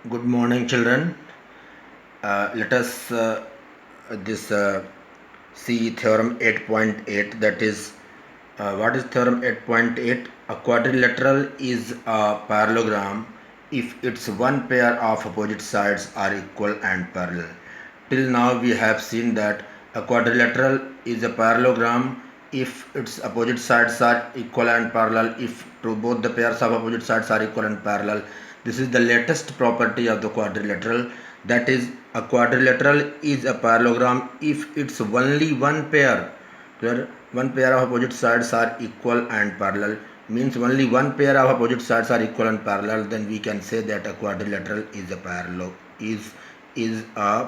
Good morning, children. Let us this see theorem 8.8. That is, what is theorem 8.8? A quadrilateral is a parallelogram if its one pair of opposite sides are equal and parallel. Till now, we have seen that a quadrilateral is a parallelogram if its opposite sides are equal and parallel. If both the pairs of opposite sides are equal and parallel, this is the latest property of the quadrilateral. That is, a quadrilateral is a parallelogram if it's only one pair where one pair of opposite sides are equal and parallel. Means only one pair of opposite sides are equal and parallel, then we can say that a quadrilateral is a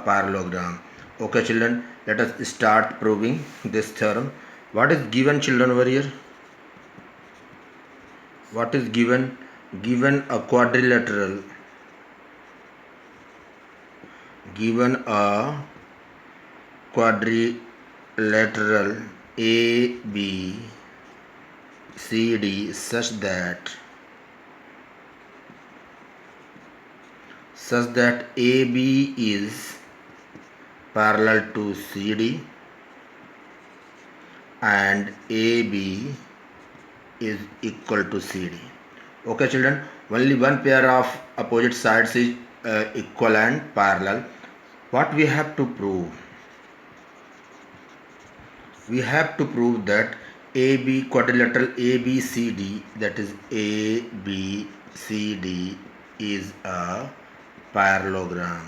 parallelogram. Okay, children, let us start proving this theorem. What is given, children, over here? What is given? Given a quadrilateral. Given a quadrilateral A B C D such that AB is parallel to CD and AB is equal to CD. Okay, children, only one pair of opposite sides is equal and parallel. What we have to prove? We have to prove that AB quadrilateral ABCD, that is ABCD, is a parallelogram.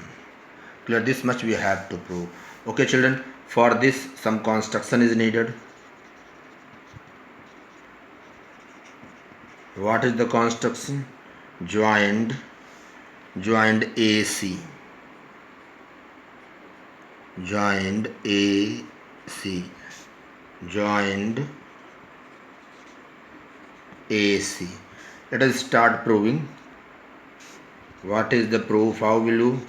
Clear? This much we have to prove. Okay, children, for this some construction is needed. What is the construction? Joined AC. Joined AC. Joined AC. Let us start proving. What is the proof? How will you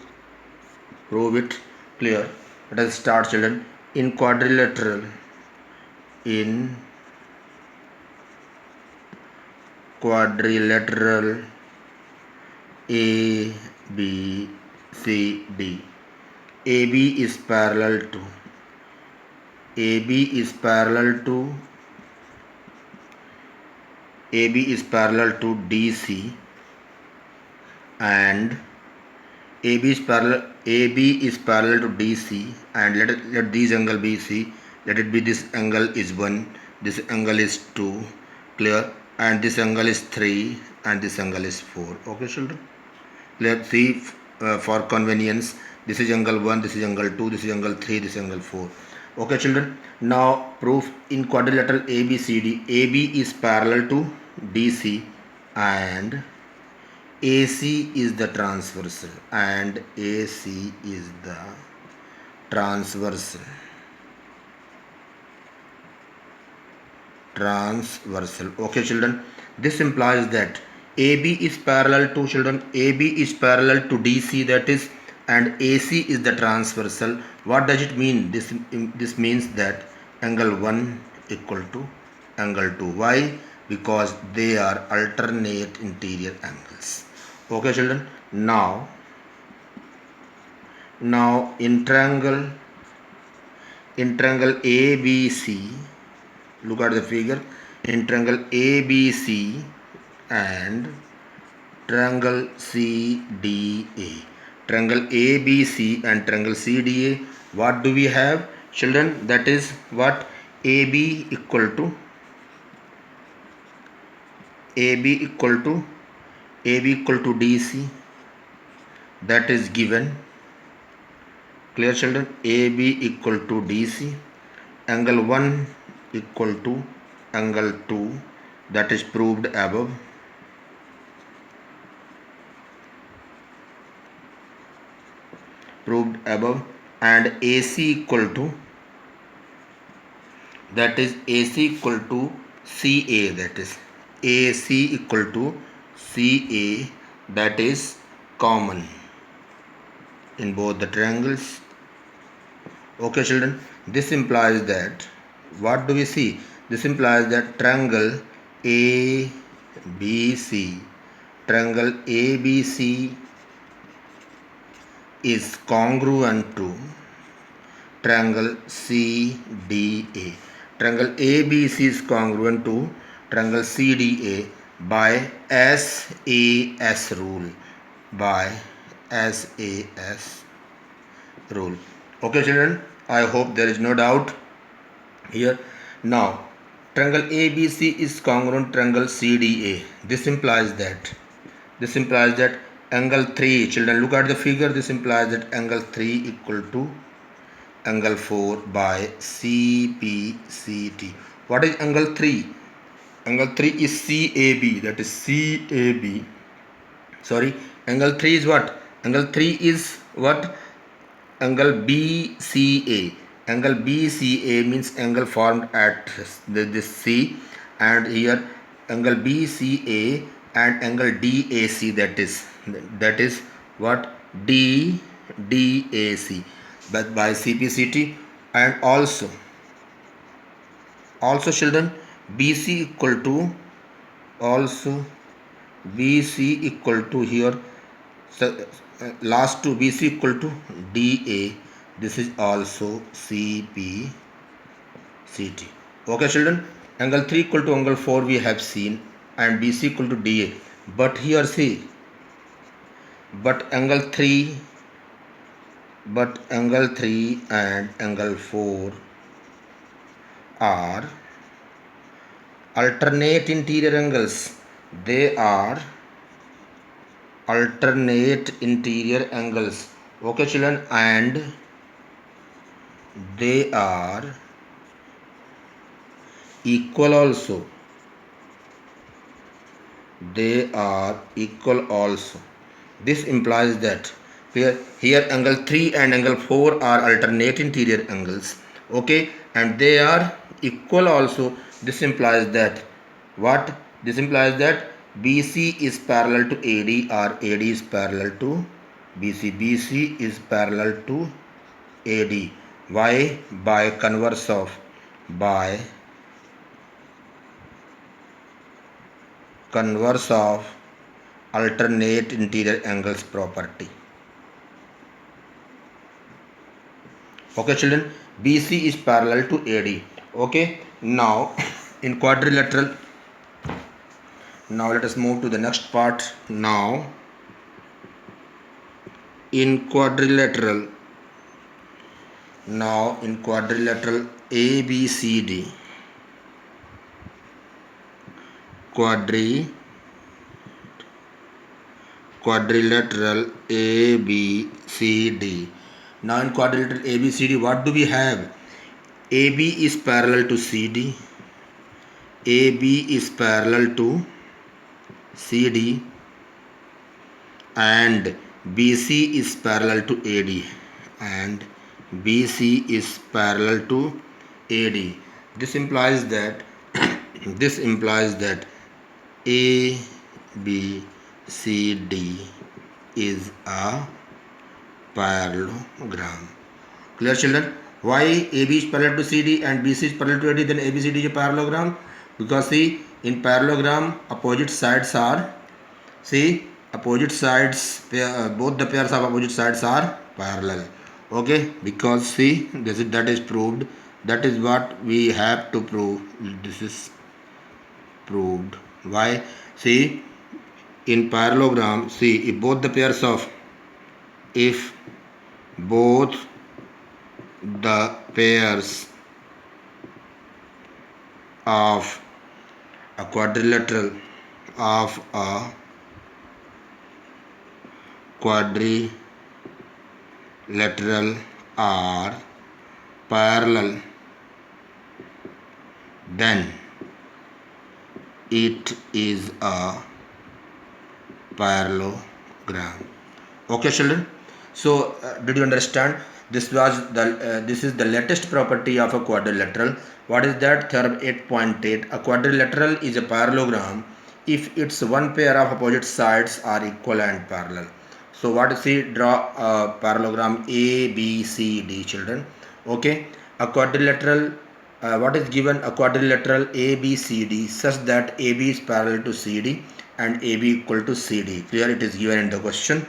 prove it? Clear? Let us start, children. In quadrilateral A B C D. AB is parallel to DC and AB is parallel to DC, and let these angle be C. Let it be this angle is 1, this angle is 2, clear, and this angle is 3 and this angle is 4. Okay, children, let's see for convenience, this is angle 1, this is angle 2, this is angle 3, this is angle 4. Okay, children, now proof in quadrilateral ABCD. AB is parallel to DC and AC is the transversal, transversal. Okay, children, this implies that AB is parallel to DC, that is, and AC is the transversal. What does it mean? This means that angle 1 equal to angle 2. Why? Because they are alternate interior angles. Okay, children, now in triangle ABC, look at the figure. In triangle ABC and triangle CDA, triangle ABC and triangle CDA, what do we have, children? That is what? AB equal to DC, that is given. Clear, children? AB equal to DC, angle 1 equal to angle 2, that is proved above. And AC equal to, that is AC equal to CA, that is AC equal to CA, that is common in both the triangles. Okay, children, this implies that, what do we see? This implies that triangle ABC is congruent to triangle CDA. Triangle ABC is congruent to triangle CDA by SAS rule. By SAS rule. Okay, children, I hope there is no doubt here. Now, triangle ABC is congruent to triangle CDA. This implies that angle 3, children, look at the figure. This implies that angle 3 equal to angle 4 by CPCT. What is angle 3? Angle 3 is CAB, that is CAB. Sorry, angle 3 is what? Angle 3 is what? Angle BCA. Angle BCA means angle formed at this C, and here angle BCA and angle DAC, that is what? DAC, but by CPCT. And also children, BC equal to also BC equal to here, so, last two BC equal to DA. This is also CPCT. Okay, children. Angle 3 equal to angle 4 we have seen, and BC equal to DA. But here see, but angle 3 and angle 4 are alternate interior angles. They are alternate interior angles. Okay, children, and they are equal also. This implies that here angle 3 and angle 4 are alternate interior angles. Okay, and they are equal also. This implies that what? This implies that BC is parallel to AD, or AD is parallel to BC. BC is parallel to AD. Why? By converse of alternate interior angles property. Okay, children, BC is parallel to AD. Okay, now in quadrilateral, now let us move to the next part. Now in quadrilateral ABCD, quadrilateral ABCD. Now in quadrilateral ABCD, what do we have? AB is parallel to CD, AB is parallel to CD, and BC is parallel to AD, and BC is parallel to AD. This implies that ABCD is a parallelogram. Clear, children? Why AB is parallel to CD and BC is parallel to AD, then ABCD is a parallelogram? Because see, in parallelogram, opposite sides are, both the pairs of opposite sides are parallel. Okay, because see, that is proved. That is what we have to prove. This is proved. Why? See, in parallelogram, see, if both the pairs of a quadrilateral are parallel, then it is a parallelogram. Okay, children. So, did you understand? This is the latest property of a quadrilateral. What is that? Theorem 8.8. A quadrilateral is a parallelogram if its one pair of opposite sides are equal and parallel. So, what is it? Draw a parallelogram ABCD, children. Okay, a quadrilateral. What is given? A quadrilateral ABCD such that AB is parallel to CD and AB equal to CD. Clear? It is given in the question.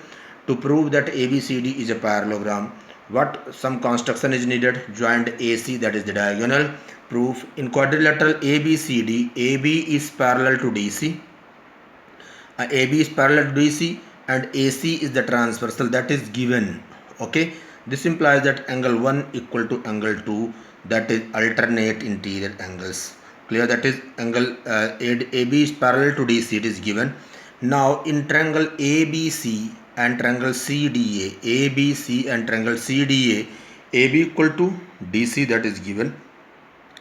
To prove that ABCD is a parallelogram, what some construction is needed? Joint AC, that is the diagonal. Proof: in quadrilateral ABCD, AB is parallel to DC, AB is parallel to DC, and AC is the transversal, that is given. Okay, this implies that angle 1 equal to angle 2, that is alternate interior angles. Clear? That is angle AB is parallel to DC, it is given. Now in triangle ABC and triangle CDA, ABC and triangle CDA, AB equal to DC, that is given.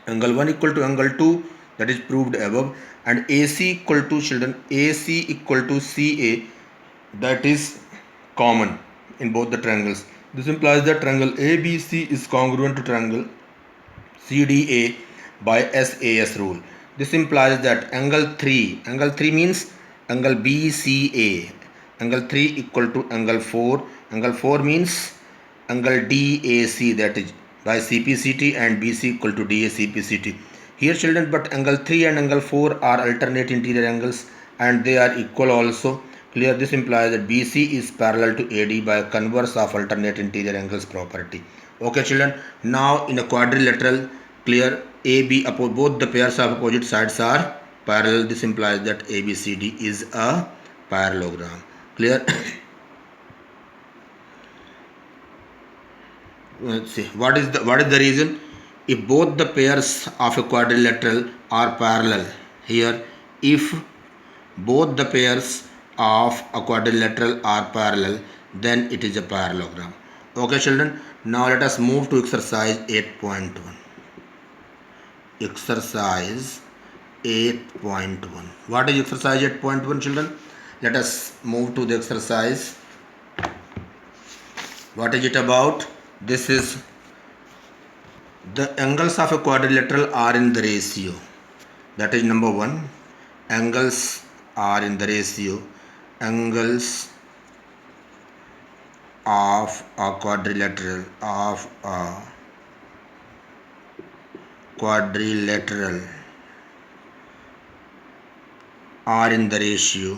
Angle 1 equal to angle 2, that is proved above, and AC equal to, children, AC equal to CA, that is common in both the triangles. This implies that triangle ABC is congruent to triangle CDA by SAS rule. This implies that angle 3 means angle BCA, angle 3 equal to angle 4, angle 4 means angle DAC, that is by CPCT, and BC equal to DA CPCT. Here, children, but angle 3 and angle 4 are alternate interior angles and they are equal also. Clear? This implies that BC is parallel to AD by converse of alternate interior angles property. Okay, children. Now in a quadrilateral, clear, AB, both the pairs of opposite sides are parallel. This implies that ABCD is a parallelogram. Clear? Let's see, what is the reason? If both the pairs of a quadrilateral are parallel, here, if both the pairs of a quadrilateral are parallel, then it is a parallelogram. Okay, children. Now let us move to exercise 8.1. Exercise 8.1. What is exercise 8.1, children? Let us move to the exercise. What is it about? This is the angles of a quadrilateral are in the ratio. That is number 1. Angles are in the ratio. Angles of a quadrilateral are in the ratio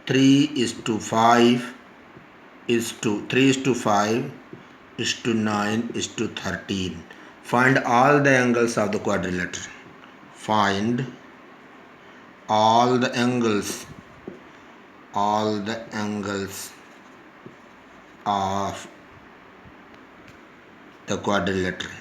3:5 9:13. Find all the angles of the quadrilateral. Find all the angles of the quadrilateral.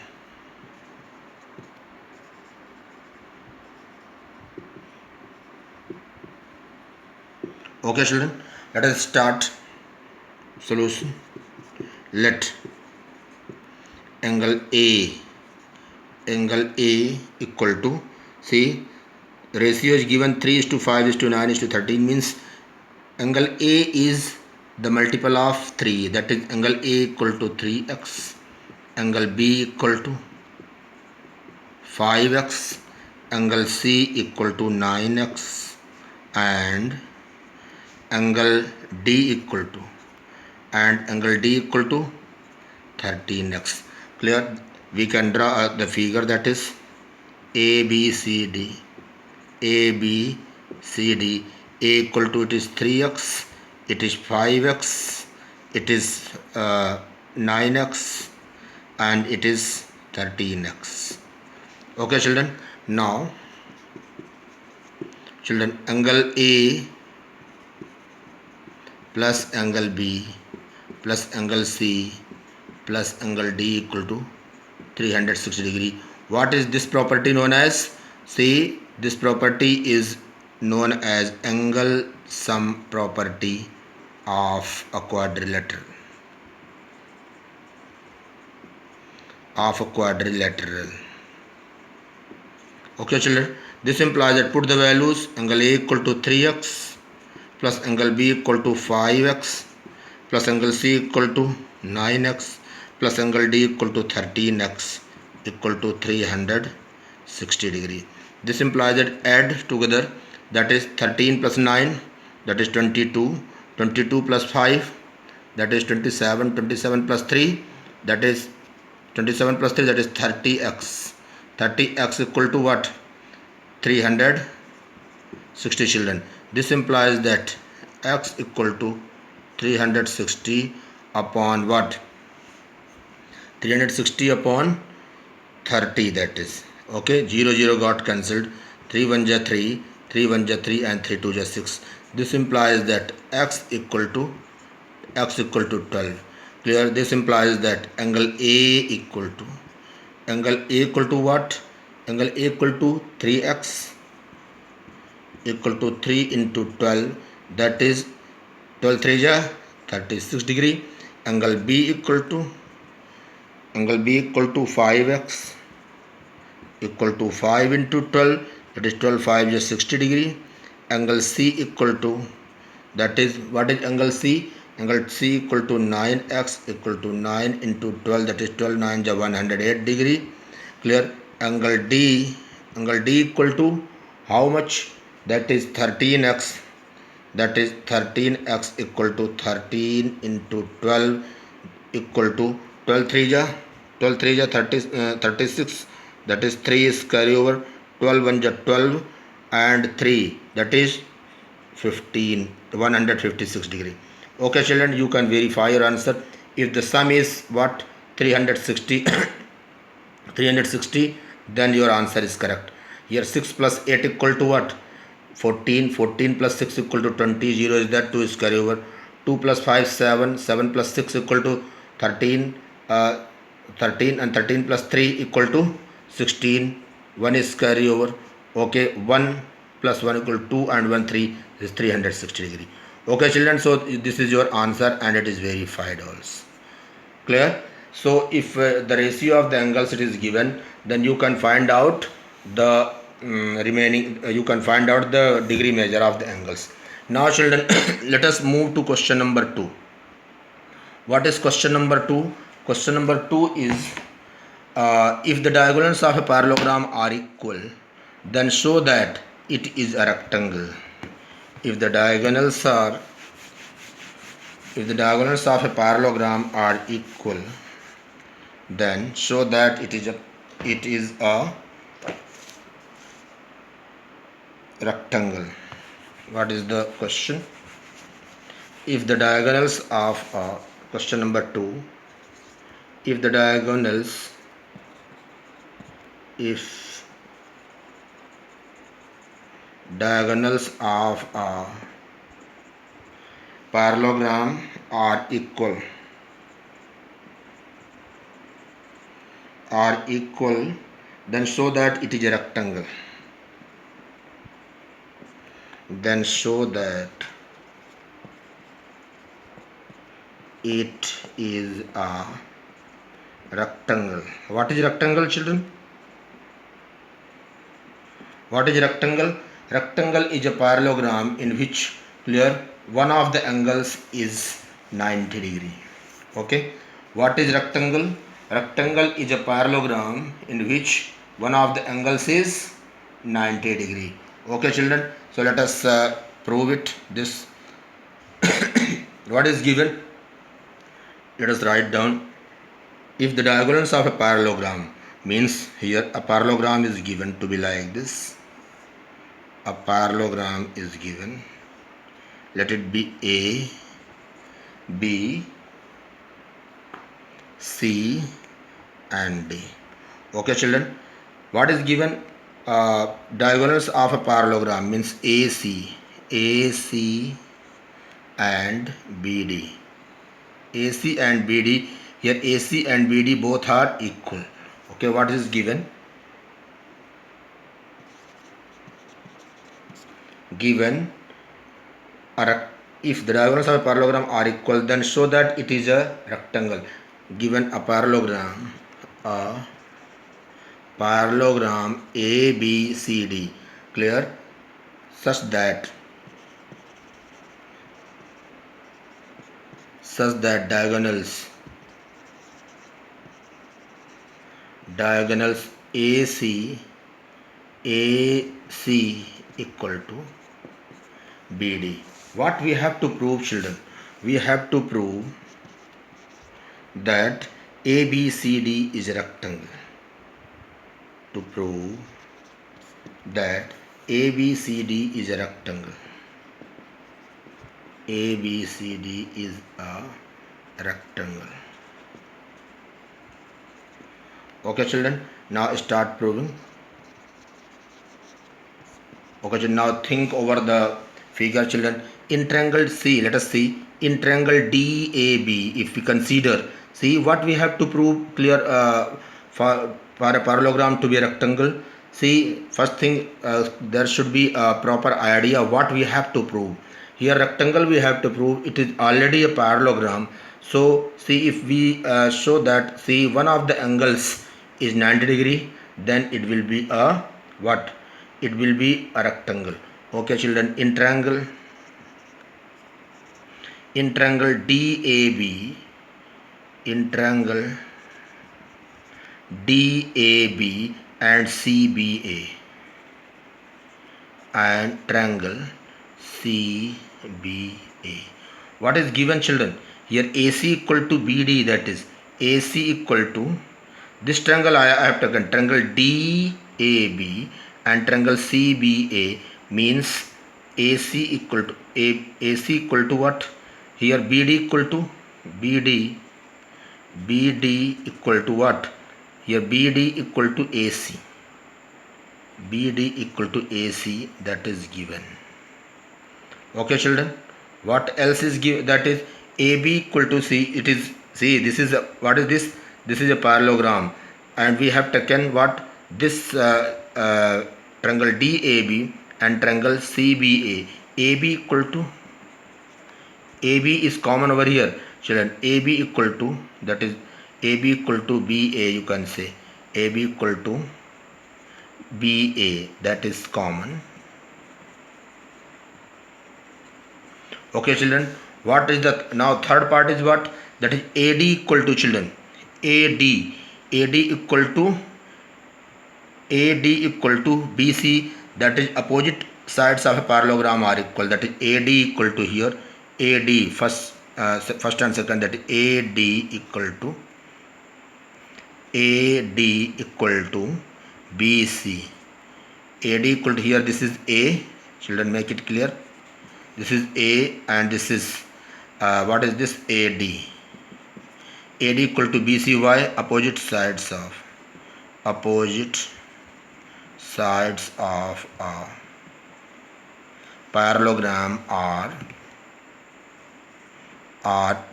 Okay, children, let us start solution. Let angle A equal to, see, ratio is given 3:5:9:13, means angle A is the multiple of 3, that is angle A equal to 3x, angle B equal to 5x, angle C equal to 9x, and angle D equal to 13x. Clear? We can draw the figure, that is ABCD. A equal to, it is 3x, it is 5x, it is 9x, and it is 13x. Okay, children. Now, children, angle A plus angle B plus angle C plus angle D equal to 360 degree. What is this property known as? See, this property is known as angle sum property of a quadrilateral. Okay, children. This implies that put the values, angle A equal to 3x plus angle B equal to 5x plus angle C equal to 9x plus angle D equal to 13x equal to 360 degree. This implies that add together, that is 13 plus 9, that is 22, 22 plus 5, that is 27, 27 plus 3, that is 27 plus 3, that is 30x. 30x equal to what? 360 children. This implies that x equal to 360 upon what? 360 upon 30, that is. Okay, 0 0 got cancelled. 3 1 ja 3, 3 1 ja 3 and 3 2 ja 6. This implies that x equal to 12. Clear? This implies that angle A equal to what? Angle A equal to 3x equal to 3 into 12, that is 12 3 ja 36 degree. Angle B equal to 5x equal to 5 into 12, that is 12 5 is 60 degree. Angle C equal to, that is, what is angle C? Angle C equal to 9x equal to 9 into 12, that is 12 9 is 108 degree. Clear? Angle D equal to how much? That is 13x, that is 13x equal to 13 into 12 equal to 12 3 ja 36, that is 3 is carry over, 12 1 ja 12 and 3, that is 15, 156 degree. Okay children, you can verify your answer. If the sum is what? 360 360, then your answer is correct. Here 6 plus 8 equal to what? 14. 14 plus 6 equal to 20. 0 is that, 2 is carry over. 2 plus 5 7. 7 plus 6 equal to 13. 13 and 13 plus 3 equal to 16. 1 is carry over. Okay, 1 plus 1 equal to 2 and 1 3 is 360 degree. Okay children, so this is your answer and it is verified also. Clear? So if the ratio of the angles it is given, then you can find out the remaining, you can find out the degree measure of the angles. Now children, let us move to question number 2. What is question number 2? Question number 2 is, if the diagonals of a parallelogram are equal, then show that it is a rectangle. If the diagonals of a parallelogram are equal, then show that it is a rectangle. What is the question? If the diagonals of question number 2, if diagonals of a parallelogram are equal, then show that it is a rectangle. Then show that it is a rectangle. What is rectangle, children? What is rectangle? Rectangle is a parallelogram in which, clear, one of the angles is 90 degree. Okay. What is rectangle? Rectangle is a parallelogram in which one of the angles is 90 degree. Okay children, so let us prove it. This what is given? Let us write down. If the diagonals of a parallelogram, means here a parallelogram is given to be like this. A parallelogram is given. Let it be A, B, C and D. Okay children, what is given? Diagonals of a parallelogram means AC and BD. AC and BD. Here AC and BD both are equal. Okay, what is given? Given if the diagonals of a parallelogram are equal, then show that it is a rectangle. Given a parallelogram ABCD, clear, such that diagonals AC equal to BD. What we have to prove, children? We have to prove that ABCD is a rectangle. To prove that ABCD is a rectangle. ABCD is a rectangle. Okay children, now start proving. Okay children, now think over the figure children. In triangle C, let us see, in triangle DAB, if we consider, see what we have to prove clear for a parallelogram to be a rectangle. See, first thing, there should be a proper idea what we have to prove. Here rectangle we have to prove it is already a parallelogram. So see, if we show that, see, one of the angles is 90 degree, then it will be a what? It will be a rectangle. Okay children, in triangle DAB, in triangle DAB and CBA, and triangle CBA. What is given children? Here AC equal to BD, that is AC equal to this triangle I have taken, triangle DAB and triangle CBA, means AC equal to AC equal to what? Here BD equal to BD equal to what? Here BD equal to AC. BD equal to AC, that is given. Okay children, what else is given? That is AB equal to C. It is, see, this is a, what is this? This is a parallelogram, and we have taken what? This triangle DAB and triangle CBA. AB equal to, AB is common over here children. AB equal to, that is AB equal to BA, you can say AB equal to BA, that is common. Okay children, what is the, now third part is what? That is AD equal to children, AD equal to BC, that is opposite sides of a parallelogram are equal, that is AD equal to, here AD first and second, that is AD equal to BC. AD equal to, here this is A, children make it clear, this is A and this is what is this? AD. AD equal to BC. Why? Opposite sides of a parallelogram are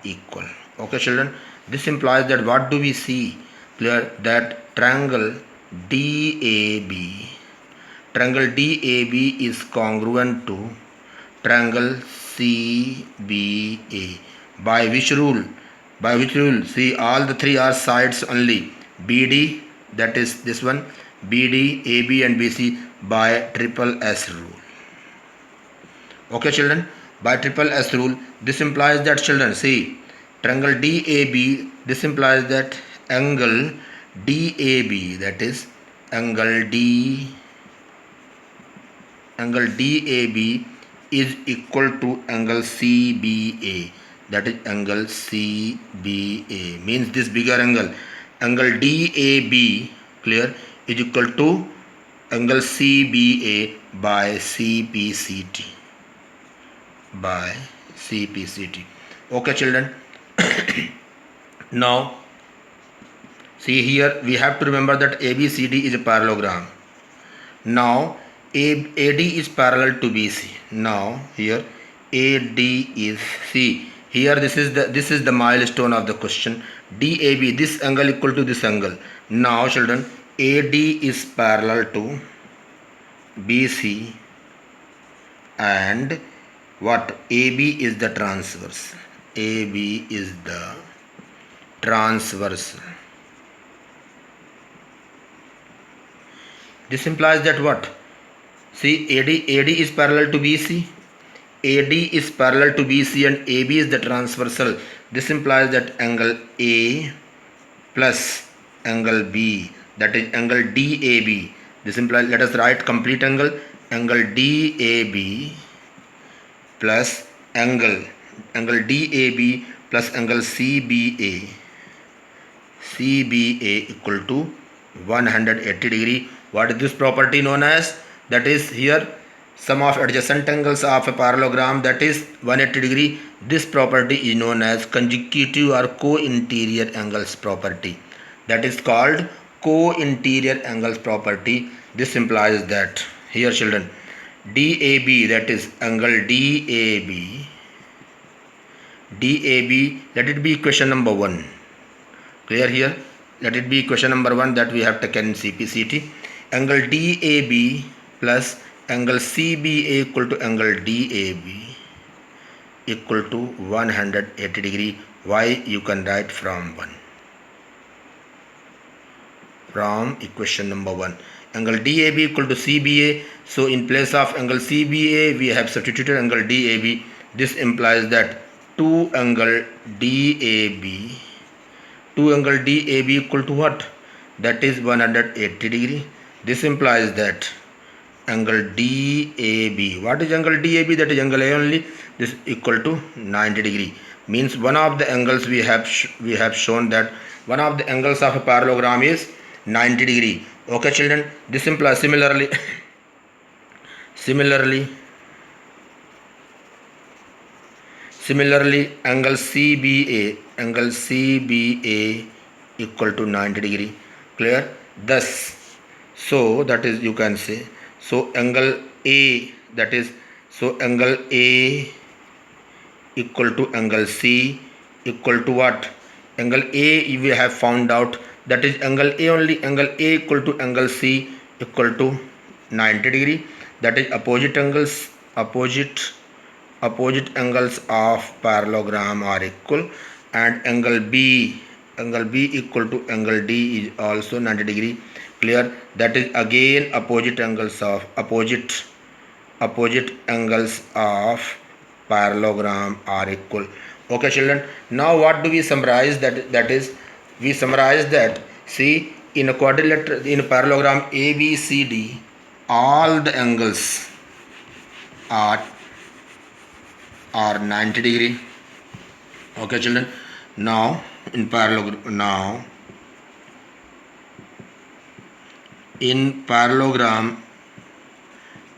equal. Okay children, this implies that what do we see? Clear that triangle DAB is congruent to triangle CBA. By which rule? See, all the three are sides only. BD, that is this one, BD, AB and BC, by triple S rule. Okay children, by triple S rule, this implies that children, see, triangle DAB, this implies that angle DAB, that is angle DAB is equal to angle CBA, that is angle CBA, means this bigger angle DAB, clear, is equal to angle CBA by CPCT. Okay children, now see, here we have to remember that ABCD is a parallelogram. Now AD is parallel to BC. Now here AD is, see, here this is the milestone of the question. DAB, this angle equal to this angle. Now children, AD is parallel to BC and what? AB is the transverse. AB is the transverse. This implies that what? See, AD is parallel to BC. AD is parallel to BC and AB is the transversal. This implies that angle A plus angle B, that is angle DAB. This implies, let us write complete angle DAB plus angle DAB plus angle CBA equal to 180 degree. What is this property known as? that is here sum of adjacent angles of a parallelogram that is 180 degree. This property is known as consecutive or co-interior angles property. That is called co-interior angles property. This implies that here children DAB, that is angle DAB, let it be question number 1. Clear here? Let it be question number 1 that we have taken in CPCT. Angle DAB plus angle CBA equal to angle DAB equal to 180 degree. Why? You can write from equation number 1. Angle DAB equal to CBA. So in place of angle CBA we have substituted angle DAB. This implies that 2 angle DAB equal to what? That is 180 degree. This implies that angle DAB, what is angle DAB? That is angle A only. This is equal to 90 degree. Means one of the angles we have shown that one of the angles of a parallelogram is 90 degree. Okay children, this implies similarly angle CBA equal to 90 degree. Clear? Thus, so that is you can say, so angle A, that is, so angle A equal to angle C equal to what? Angle A we have found out, that is angle A only. Angle A equal to angle C equal to 90 degree. That is opposite angles of parallelogram are equal, and angle B equal to angle D is also 90 degree. Clear? That is again opposite angles of parallelogram are equal. Okay children, now what do we summarize? That is we summarize that, see, in a quadrilateral, in a parallelogram ABCD, all the angles are 90 degree. Okay children, now in parallelogram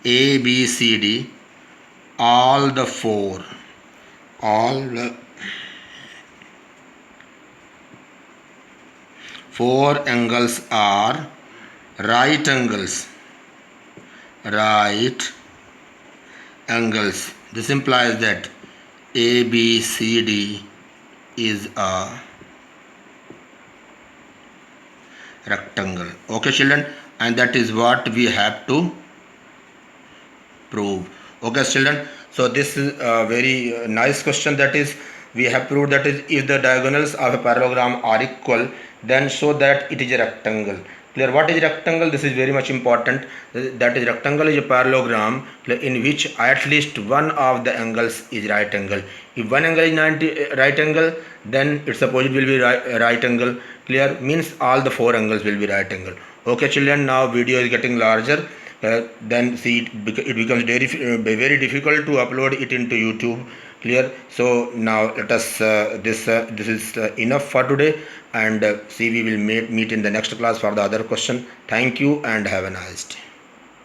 ABCD, all the four angles are right angles. This implies that ABCD is a rectangle. Okay children, and that is what we have to prove. Okay children, so this is a very nice question. That is, we have proved that is, if the diagonals of a parallelogram are equal, then show that it is a rectangle. Clear? What is rectangle? This is very much important. That is, rectangle is a parallelogram in which at least one of the angles is right angle. If one angle is 90 right angle, then its opposite will be right angle. Clear? Means all the four angles will be right angle. Okay children, now video is getting larger. Then see it becomes very difficult to upload it into YouTube. Clear? So now let us this is enough for today, and see, we will meet in the next class for the other question. Thank you and have a nice day.